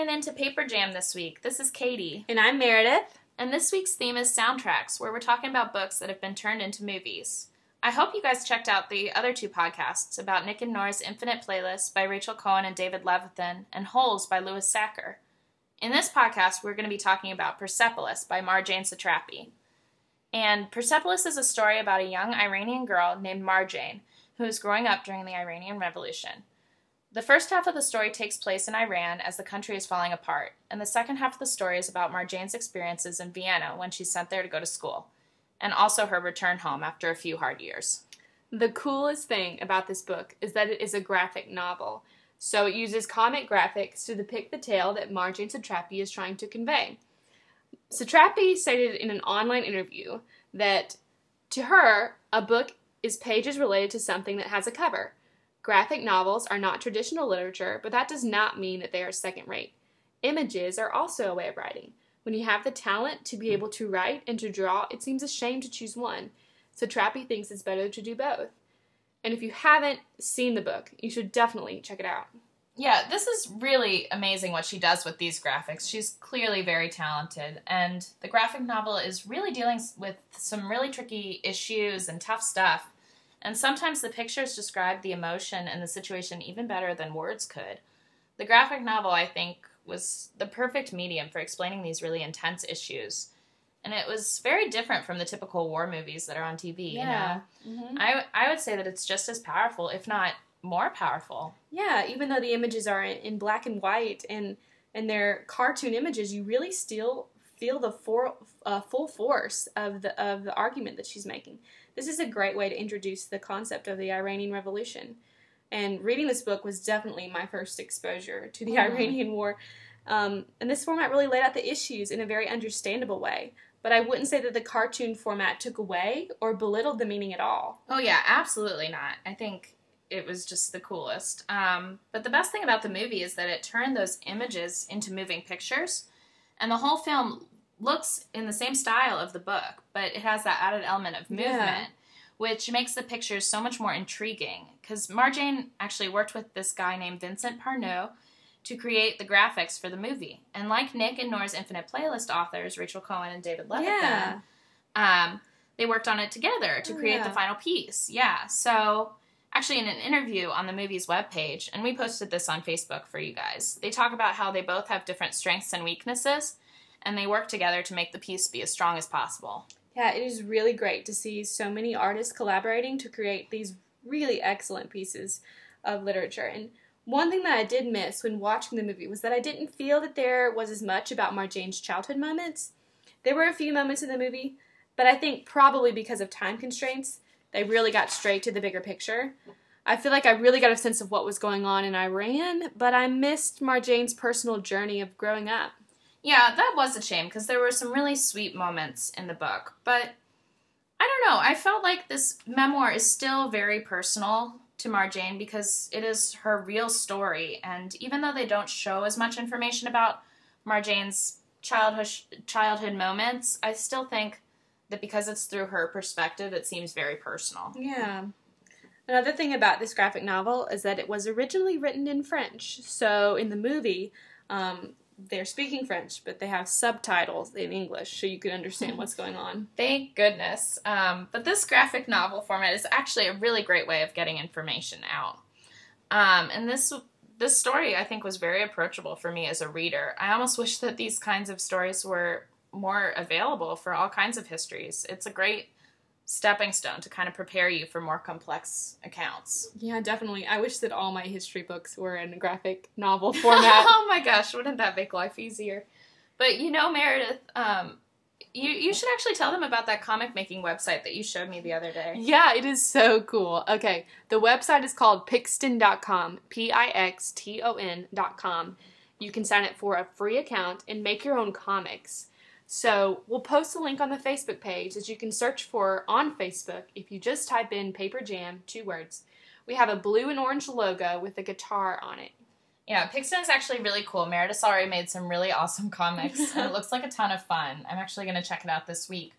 tuning in to Paper Jam this week. This is Katie. And I'm Meredith. And this week's theme is soundtracks, where we're talking about books that have been turned into movies. I hope you guys checked out the other two podcasts about Nick and Nora's Infinite Playlist by Rachel Cohen and David Levithan, and Holes by Louis Sacker. In this podcast, we're going to be talking about Persepolis by Marjane Satrapi. And Persepolis is a story about a young Iranian girl named Marjane, who is growing up during the Iranian Revolution. The first half of the story takes place in Iran as the country is falling apart, and the second half of the story is about Marjane's experiences in Vienna when she's sent there to go to school, and also her return home after a few hard years. The coolest thing about this book is that it is a graphic novel, so it uses comic graphics to depict the tale that Marjane Satrapi is trying to convey. Satrapi stated in an online interview that, to her, a book is pages related to something that has a cover. Graphic novels are not traditional literature, but that does not mean that they are second-rate. Images are also a way of writing. When you have the talent to be able to write and to draw, it seems a shame to choose one. Satrapi thinks it's better to do both. And if you haven't seen the book, you should definitely check it out. Yeah, this is really amazing what she does with these graphics. She's clearly very talented, and the graphic novel is really dealing with some really tricky issues and tough stuff. And sometimes the pictures describe the emotion and the situation even better than words could. The graphic novel, I think, was the perfect medium for explaining these really intense issues. And it was very different from the typical war movies that are on TV, Yeah. you know? I would say that it's just as powerful, if not more powerful. Yeah, even though the images are in black and white and they're cartoon images, you really still feel the full force of the argument that she's making. This is a great way to introduce the concept of the Iranian Revolution. And reading this book was definitely my first exposure to the Iranian War. And this format really laid out the issues in a very understandable way. But I wouldn't say that the cartoon format took away or belittled the meaning at all. Oh yeah, absolutely not. I think it was just the coolest. But the best thing about the movie is that it turned those images into moving pictures. And the whole film looks in the same style of the book, but it has that added element of movement, which makes the pictures so much more intriguing. Because Marjane actually worked with this guy named Vincent Parnot to create the graphics for the movie. And like Nick and Nora's Infinite Playlist authors, Rachel Cohen and David Levithan, they worked on it together to create the final piece. Yeah, so actually in an interview on the movie's webpage, and we posted this on Facebook for you guys, they talk about how they both have different strengths and weaknesses, and they work together to make the piece be as strong as possible. Yeah, it is really great to see so many artists collaborating to create these really excellent pieces of literature. And one thing that I did miss when watching the movie was that I didn't feel that there was as much about Marjane's childhood moments. There were a few moments in the movie, but I think probably because of time constraints, they really got straight to the bigger picture. I feel like I really got a sense of what was going on in Iran, but I missed Marjane's personal journey of growing up. Yeah, that was a shame, because there were some really sweet moments in the book. But, I don't know, I felt like this memoir is still very personal to Marjane, because it is her real story. And even though they don't show as much information about Marjane's childhood moments, I still think that because it's through her perspective, it seems very personal. Yeah. Another thing about this graphic novel is that it was originally written in French. So in the movie, they're speaking French, but they have subtitles in English so you can understand what's going on. Thank goodness. But this graphic novel format is actually a really great way of getting information out. And this story, I think, was very approachable for me as a reader. I almost wish that these kinds of stories were more available for all kinds of histories. It's a great stepping stone to kind of prepare you for more complex accounts. Yeah, definitely. I wish that all my history books were in a graphic novel format. Oh my gosh, wouldn't that make life easier? But you know, Meredith, you should actually tell them about that comic making website that you showed me the other day. Yeah, it is so cool. Okay, the website is called Pixton.com, Pixton.com. You can sign up for a free account and make your own comics. So we'll post a link on the Facebook page that you can search for on Facebook if you just type in Paper Jam, 2 words. We have a blue and orange logo with a guitar on it. Yeah, Pixton is actually really cool. Meredith's already made some really awesome comics, and it looks like a ton of fun. I'm actually going to check it out this week.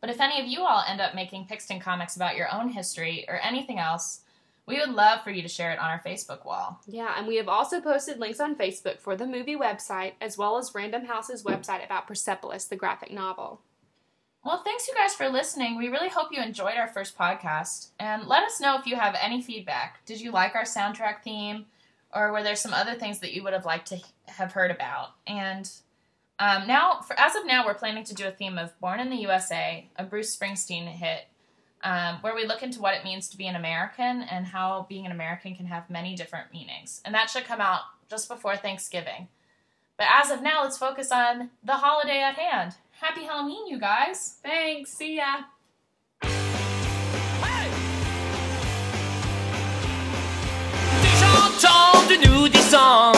But if any of you all end up making Pixton comics about your own history or anything else, We would love for you to share it on our Facebook wall. Yeah, and we have also posted links on Facebook for the movie website, as well as Random House's website about Persepolis, the graphic novel. Well, thanks you guys for listening. We really hope you enjoyed our first podcast. And let us know if you have any feedback. Did you like our soundtrack theme? Or were there some other things that you would have liked to have heard about? And as of now, we're planning to do a theme of Born in the USA, a Bruce Springsteen hit, where we look into what it means to be an American and how being an American can have many different meanings. And that should come out just before Thanksgiving. But as of now, let's focus on the holiday at hand. Happy Halloween, you guys. Thanks. See ya. Des chantants de nous descendent.